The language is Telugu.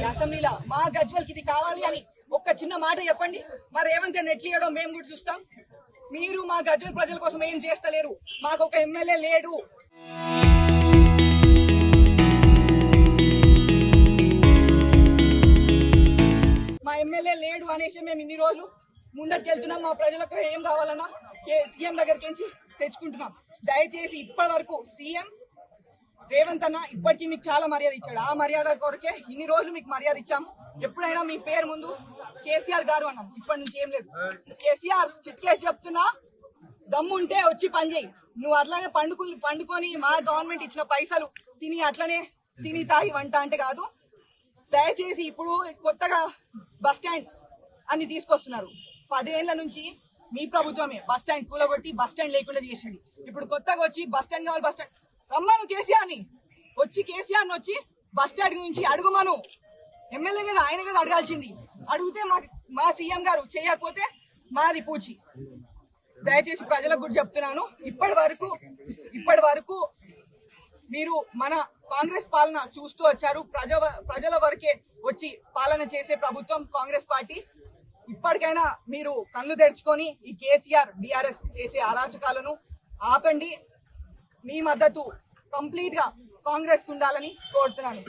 అసెంబ్లీలో మా గజ్వల్కి ఇది కావాలి అని ఒక్క చిన్న మాట చెప్పండి. మా రేవంత్ రెడ్డి ఎట్లియడో మేము కూడా చూస్తాం. మీరు మా గజ్వల్ ప్రజల కోసం ఏం చేస్తలేరు. మాకు ఒక ఎమ్మెల్యే లేడు. మా ఎమ్మెల్యే లేడు అనేసి మేము ఇన్ని రోజులు ముందటికెళ్తున్నాం. మా ప్రజలకు ఏం కావాలన్నా సీఎం దగ్గరికి తెచ్చుకుంటున్నాం. దయచేసి ఇప్పటి వరకు సీఎం రేవంత్ అన్న ఇప్పటికీ మీకు చాలా మర్యాద ఇచ్చాడు. ఆ మర్యాద కొరకే ఇన్ని రోజులు మీకు మర్యాద ఇచ్చాము. ఎప్పుడైనా మీ పేరు ముందు కేసీఆర్ గారు అన్నాం. ఇప్పటి నుంచి ఏం లేదు. కేసీఆర్ చిట్కేసి చెప్తున్నా, దమ్ముంటే వచ్చి పని చేయి. నువ్వు అట్లానే పండుకొని మా గవర్నమెంట్ ఇచ్చిన పైసలు తిని అట్లనే తిని తాగి వంట అంటే కాదు. దయచేసి ఇప్పుడు కొత్తగా బస్ స్టాండ్ అని తీసుకొస్తున్నారు. 10 ఏళ్ల నుంచి మీ ప్రభుత్వమే బస్ స్టాండ్ కూలగొట్టి బస్ స్టాండ్ లేకుండా చేసింది. ఇప్పుడు కొత్తగా వచ్చి బస్ స్టాండ్ కావాలి, బస్ స్టాండ్ రమ్మను కేసీఆర్ని. కేసీఆర్ని వచ్చి బస్ స్టాండ్ గురించి అడుగుమను. ఎమ్మెల్యే కదా, ఆయన కదా అడగాల్సింది. అడిగితే మా సీఎం గారు చేయకపోతే మాది పూచి. దయచేసి ప్రజలకు కూడా చెప్తున్నాను, ఇప్పటి వరకు మీరు మన కాంగ్రెస్ పాలన చూస్తూ వచ్చారు. ప్రజల వరకే వచ్చి పాలన చేసే ప్రభుత్వం కాంగ్రెస్ పార్టీ. ఇప్పటికైనా మీరు కళ్ళు తెరుచుకొని ఈ కేసీఆర్ బీఆర్ఎస్ చేసే అరాచకాలను ఆపండి. మీ మద్దతు కంప్లీట్ గా కాంగ్రెస్ కు ఉండాలని కోరుతున్నాను.